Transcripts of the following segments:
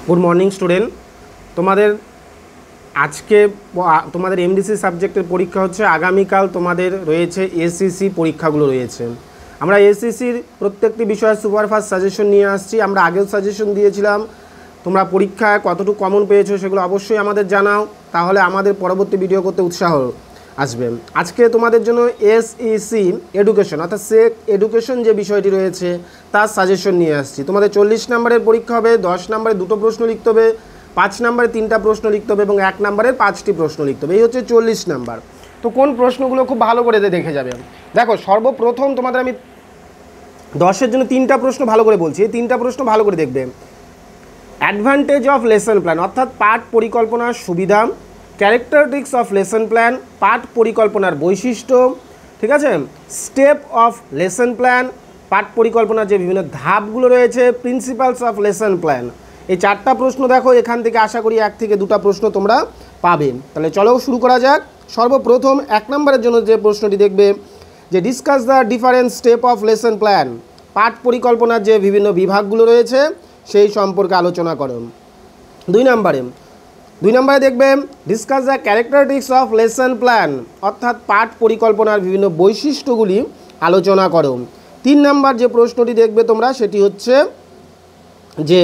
Good morning student, তোমাদের আজকে তোমাদের এমডিসি সাবজেক্টের পরীক্ষা হচ্ছে। আগামীকাল তোমাদের রয়েছে এসসিসি পরীক্ষাগুলো রয়েছে। আমরা এসসিসির প্রত্যেকটি বিষয়ের সুপারফাস্ট সাজেশন নিয়ে আসছি। আমরা আগেও সাজেশন দিয়েছিলাম, তোমরা পরীক্ষায় কতটুকু কমন পেয়েছো সেগুলো অবশ্যই আমাদের জানাও, তাহলে আমাদের পরবর্তী ভিডিও করতে উৎসাহ আসবে। আজকে তোমাদের জন্য এসইসি এডুকেশন অর্থাৎ সেক এডুকেশন যে বিষয়টি রয়েছে তার সাজেশন নিয়ে আসছি। তোমাদের 40 নম্বরের পরীক্ষা হবে, 10 নম্বরে 2টো প্রশ্ন লিখতে হবে, 5 নম্বরে 3টা প্রশ্ন লিখতে হবে এবং 1 নম্বরের 5টি প্রশ্ন লিখতে হবে। এই হচ্ছে 40 নাম্বার। তো কোন প্রশ্নগুলো খুব ভালো করে দেখে যাবে। দেখো, সর্বপ্রথম তোমাদের আমি 10-এর জন্য 3টা প্রশ্ন ভালো করে বলছি, এই 3টা প্রশ্ন ভালো করে দেখবে। অ্যাডভান্টেজ অফ লেসন প্ল্যান অর্থাৎ পাঠ পরিকল্পনার সুবিধা, ক্যারেক্টারিস্টিক্স অফ লেসন প্ল্যান পাঠ পরিকল্পনার বৈশিষ্ট্য, ঠিক আছে, স্টেপ অফ লেসন প্ল্যান পাঠ পরিকল্পনার যে বিভিন্ন ধাপগুলো রয়েছে, প্রিন্সিপালস অফ লেসন প্ল্যান। এই 4টা প্রশ্ন দেখো, এখান থেকে আশা করি 1 থেকে 2টা প্রশ্ন তোমরা পাবে। তাহলে চলো শুরু করা যাক। সর্বপ্রথম 1 নম্বরের জন্য যে প্রশ্নটি দেখবে যে discuss the different step of lesson plan পাঠ পরিকল্পনার যে বিভিন্ন বিভাগগুলো রয়েছে সেই সম্পর্কে আলোচনা করো। 2 নম্বরে দেখবে discuss the characteristics of lesson plan অর্থাৎ পাঠ পরিকল্পনার বিভিন্ন বৈশিষ্ট্যগুলি আলোচনা করো। 3 নম্বর যে প্রশ্নটি দেখবে তোমরা সেটি হচ্ছে যে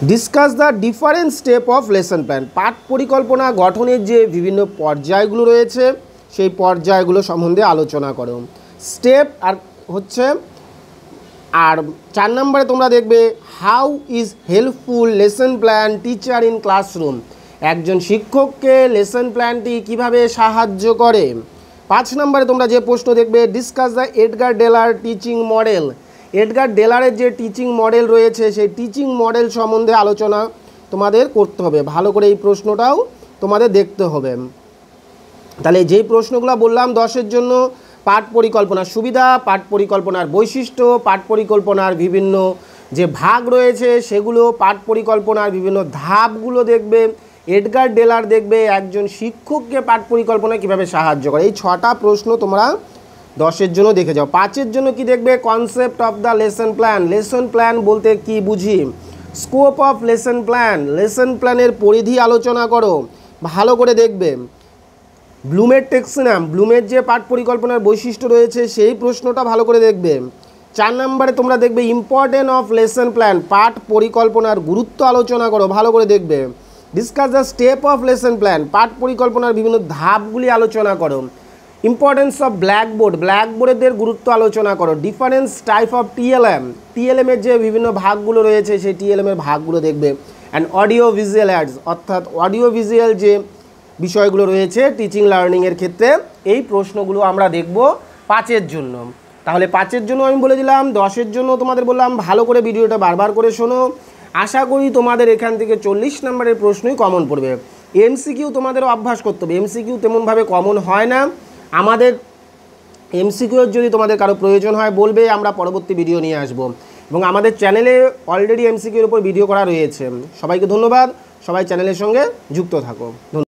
discuss the different step of lesson plan পাঠ পরিকল্পনা গঠনের যে বিভিন্ন পর্যায়গুলো রয়েছে সেই পর্যায়গুলো সম্বন্ধে আলোচনা করো। স্টেপ আর হচ্ছে আর 4 নম্বরে তোমরা দেখবে how is helpful lesson plan teacher in classroom একজন শিক্ষককে লেসন প্ল্যানটি কিভাবে সাহায্য করে। 5 নম্বরে তোমরা যে প্রশ্ন দেখবে discuss the Edgar Dale teaching model Edgar ডেলারের যে টিচিং মডেল রয়েছে সেই টিচিং মডেল সম্বন্ধে আলোচনা তোমাদের করতে হবে। ভালো করে এই প্রশ্নটাও তোমাদের দেখতে হবে। তাহলে যেই প্রশ্নগুলো বললাম 10-এর জন্য পাঠ পরিকল্পনার সুবিধা, পাঠ পরিকল্পনার বৈশিষ্ট্য, পাঠ পরিকল্পনার বিভিন্ন যে ভাগ রয়েছে সেগুলো, পাঠ পরিকল্পনার বিভিন্ন ধাপগুলো দেখবে। এডগার ডেলার দেখবে একজন শিক্ষককে পাঠ পরিকল্পনা কীভাবে সাহায্য করে। এই 6টা প্রশ্ন তোমরা 10-এর জন্য দেখে যাও। 5-এর জন্য কি দেখবে concept of the lesson plan lesson plan বলতে কি বুঝি। Scope of lesson plan lesson প্ল্যানের পরিধি আলোচনা করো, ভালো করে দেখবে। ব্লুমের টেক্সোনম ব্লুমের যে পাঠ পরিকল্পনার বৈশিষ্ট্য রয়েছে সেই প্রশ্নটা ভালো করে দেখবে। 4 নম্বরে তোমরা দেখবে ইম্পর্টেন্ট অফ লেসন প্ল্যান পাঠ পরিকল্পনার গুরুত্ব আলোচনা করো, ভালো করে দেখবে। Discuss the step of lesson plan পাঠ পরিকল্পনার বিভিন্ন ধাপগুলি আলোচনা করো। ইম্পর্টেন্স অফ ব্ল্যাকবোর্ডের গুরুত্ব আলোচনা করো। ডিফারেন্স টাইপ অফ টিএলএমের যে বিভিন্ন ভাগগুলো রয়েছে সেই টিএলএমের ভাগগুলো দেখবে। অ্যান্ড অডিও ভিজুয়াল অ্যাডস অর্থাৎ অডিও ভিজুয়াল যে বিষয়গুলো রয়েছে টিচিং লার্নিংয়ের ক্ষেত্রে এই প্রশ্নগুলো আমরা দেখব 5-এর জন্য। তাহলে 5-এর জন্য আমি বলে দিলাম, 10-এর জন্য তোমাদের বললাম ভালো করে ভিডিওটা বারবার করে শোনো। আশা করি তোমাদের এখান থেকে 40 নম্বরের প্রশ্নই কমন পড়বে। এমসিকিউ তোমাদেরও অভ্যাস করতে হবে, এমসিকিউ তেমনভাবে কমন হয় না। আমাদের এমসিকিউর যদি তোমাদের কারো প্রয়োজন হয় বলবে, আমরা পরবর্তী ভিডিও নিয়ে আসব এবং আমাদের চ্যানেলে অলরেডি এমসিকিউর উপর ভিডিও করা রয়েছে। সবাইকে ধন্যবাদ, সবাই চ্যানেলের সঙ্গে যুক্ত থাকো।